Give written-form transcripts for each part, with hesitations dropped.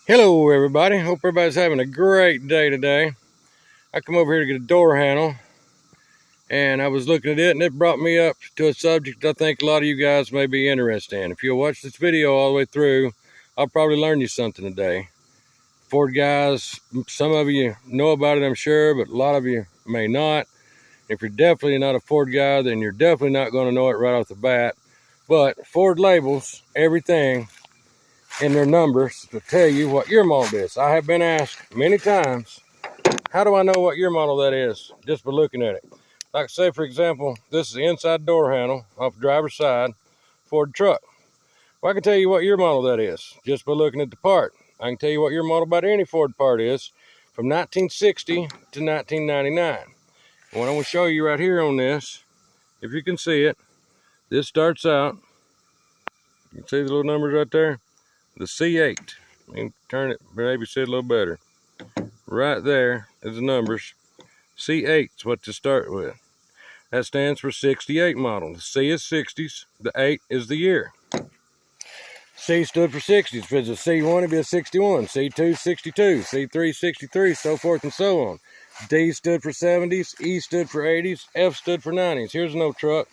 Hello everybody, hope everybody's having a great day today. I come over here to get a door handle and I was looking at it and it brought me up to a subject I think a lot of you guys may be interested in. If you'll watch this video all the way through, I'll probably learn you something today. Ford guys, some of you know about it I'm sure, but a lot of you may not. If you're definitely not a Ford guy, then you're definitely not going to know it right off the bat. But Ford labels everything in their numbers to tell you what your model is. I have been asked many times, how do I know what your model that is? Just by looking at it. Like say, for example, this is the inside door handle off the driver's side Ford truck. Well, I can tell you what your model that is just by looking at the part. I can tell you what your model about any Ford part is from 1960 to 1999. And what I'm going to show you right here on this, if you can see it, this starts out, you can see the little numbers right there, the C8. Let me turn it, maybe see it a little better. Right there is the numbers. C8 is what to start with. That stands for 68 model. The C is 60s, the 8 is the year. C stood for 60s. If it's a C1, it'd be a 61. C2, 62. C3, 63, so forth and so on. D stood for 70s. E stood for 80s. F stood for 90s. Here's no truck.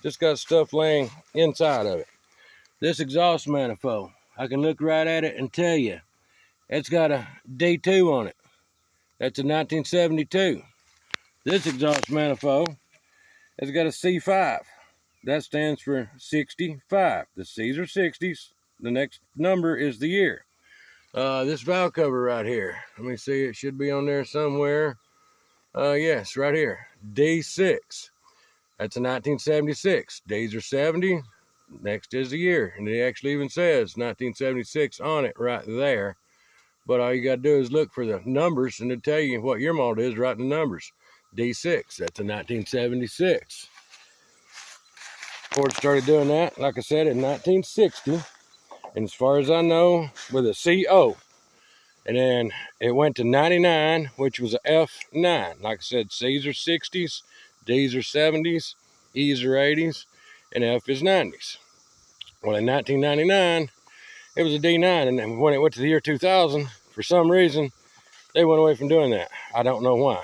Just got stuff laying inside of it. This exhaust manifold, I can look right at it and tell you, it's got a D2 on it. That's a 1972. This exhaust manifold has got a C5. That stands for 65. The C's are 60s. The next number is the year. This valve cover right here, let me see, it should be on there somewhere. Yes, right here, D6. That's a 1976. D's are 70. Next is the year, and it actually even says 1976 on it right there. But all you got to do is look for the numbers, and it'll tell you what your model is right in the numbers. D6, that's a 1976. Ford started doing that, like I said, in 1960. And as far as I know, with a CO. And then it went to 99, which was a F9. Like I said, C's are 60s, D's are 70s, E's are 80s, and F is 90s. Well, in 1999, it was a D9. And then when it went to the year 2000, for some reason, they went away from doing that. I don't know why.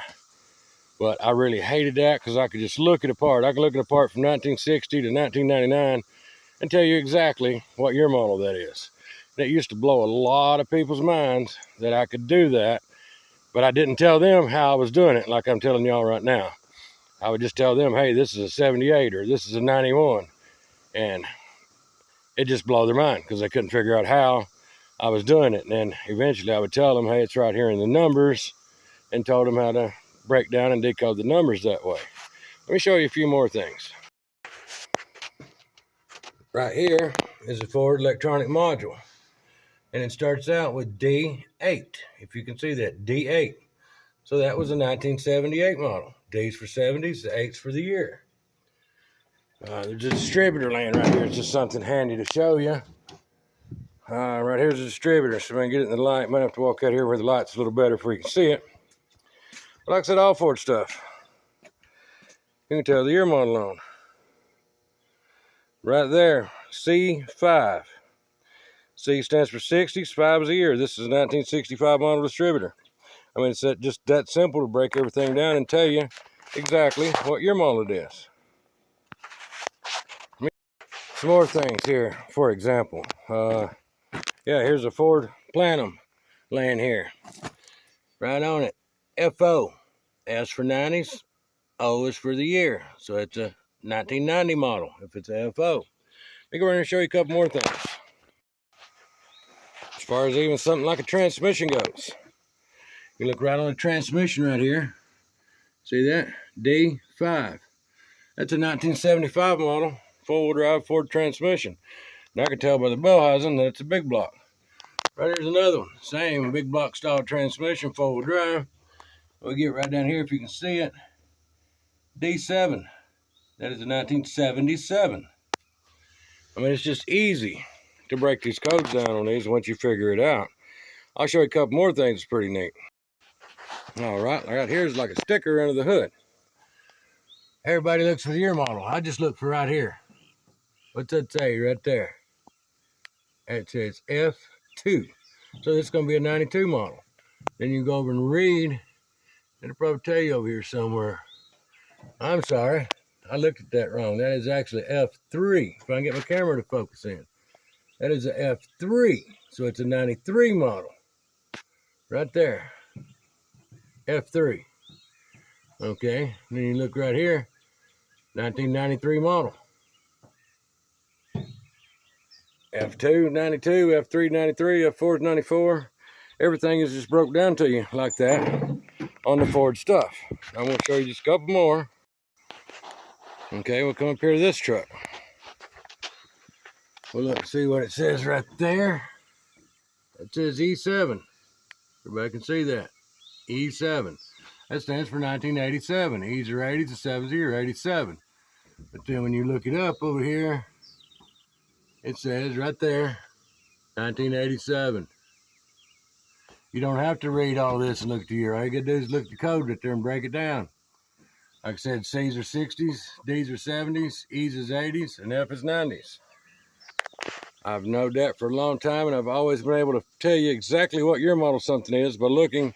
But I really hated that because I could just look at a part. I can look at a part from 1960 to 1999 and tell you exactly what your model that is. And it used to blow a lot of people's minds that I could do that, but I didn't tell them how I was doing it like I'm telling y'all right now. I would just tell them, hey, this is a 78 or this is a 91. And it just blew their mind because they couldn't figure out how I was doing it. And then eventually I would tell them, hey, it's right here in the numbers, and told them how to break down and decode the numbers that way. Let me show you a few more things. Right here is a Ford electronic module, and it starts out with D8. If you can see that, D8. So that was a 1978 model. D's for 70s, the 8's for the year. There's a distributor laying right here. It's just something handy to show you. Right here's a distributor, so if I can get it in the light, might have to walk out here where the light's a little better before you can see it. But like I said, all Ford stuff. You can tell the year model on. Right there, C5. C stands for 60s, 5 is a year. This is a 1965 model distributor. I mean, it's just that simple to break everything down and tell you exactly what your model it is. Some more things here, for example. Here's a Ford Planum laying here. Right on it, FO. S for 90s, O is for the year. So it's a 1990 model if it's a FO. Let me go around and show you a couple more things. As far as even something like a transmission goes. You look right on the transmission right here. See that? D5. That's a 1975 model, four-wheel drive Ford transmission. And I can tell by the bell housing that it's a big block. Right here's another one. Same big block style transmission, four-wheel drive. We'll get right down here if you can see it. D7. That is a 1977. I mean, it's just easy to break these codes down on these once you figure it out. I'll show you a couple more things that's pretty neat. All right, here's like a sticker under the hood. Everybody looks for the year model. I just look for right here. What's that say right there? It says F2. So this is going to be a 92 model. Then you go over and read. It'll probably tell you over here somewhere. I'm sorry, I looked at that wrong. That is actually F3. If I can get my camera to focus in. That is a F3. So it's a 93 model. Right there. F3. Okay, and then you look right here. 1993 model. F2, 92, F3, 93, F4, 94. Everything is just broke down to you like that on the Ford stuff. I'm going to show you just a couple more. Okay, we'll come up here to this truck. We'll look and see what it says right there. It says E7. Everybody can see that. E7. That stands for 1987. E's are 80s, the 7's are 87. But then when you look it up over here, it says right there, 1987. You don't have to read all this and look at the year. All you gotta do is look at the code right there and break it down. Like I said, C's are 60s, D's are 70s, E's is 80s, and F is 90s. I've known that for a long time, and I've always been able to tell you exactly what year model something is by looking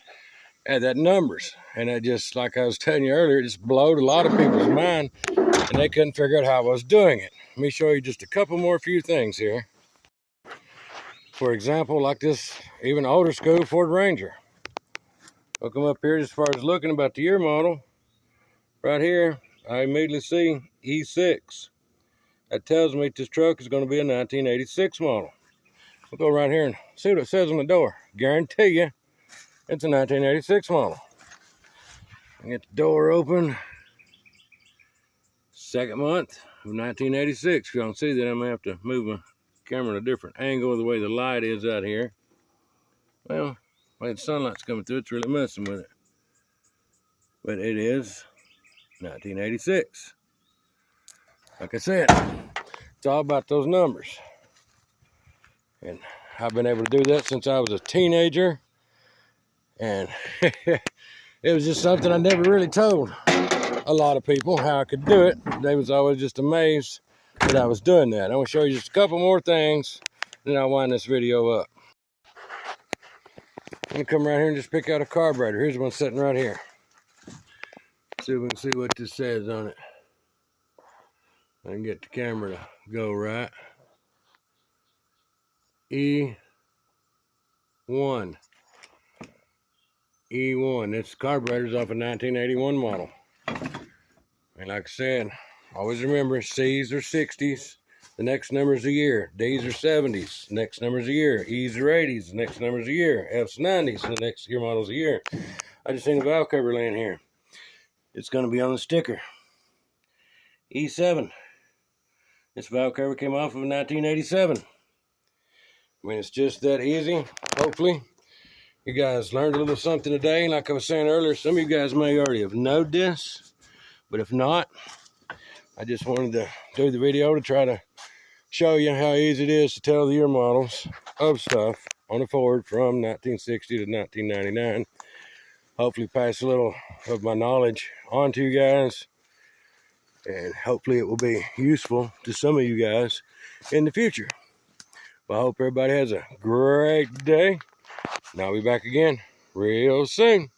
at that numbers. And it just, like I was telling you earlier, it just blowed a lot of people's mind, and they couldn't figure out how I was doing it. Let me show you just a couple more few things here. For example, like this even older school Ford Ranger. I'll come up here as far as looking about the year model. Right here, I immediately see E6. That tells me this truck is going to be a 1986 model. We'll go right here and see what it says on the door. Guarantee you, it's a 1986 model. Get the door open. Second month of 1986. If you don't see that, I'm going to have to move my camera in a different angle the way the light is out here. Well, the way the sunlight's coming through, it's really messing with it. But it is 1986. Like I said, it's all about those numbers. And I've been able to do that since I was a teenager. And it was just something I never really told a lot of people how I could do it. They was always just amazed that I was doing that. I'm going to show you just a couple more things, then I'll wind this video up. I'm going to come right here and just pick out a carburetor. Here's one sitting right here. See if we can see what this says on it. I can get the camera to go right. E1. E1. This carburetor's off a 1981 model. And like I said, always remember C's are 60s. The next number's a year. D's are 70s. The next number's a year. E's are 80s. The next number's a year. F's 90s. The next year model's a year. I just seen a valve cover laying here. It's going to be on the sticker. E7. This valve cover came off of 1987. I mean, it's just that easy. Hopefully, you guys learned a little something today. Like I was saying earlier, some of you guys may already have known this. But if not, I just wanted to do the video to try to show you how easy it is to tell the year models of stuff on a Ford from 1960 to 1999. Hopefully pass a little of my knowledge on to you guys. And hopefully it will be useful to some of you guys in the future. Well, I hope everybody has a great day. And I'll be back again real soon.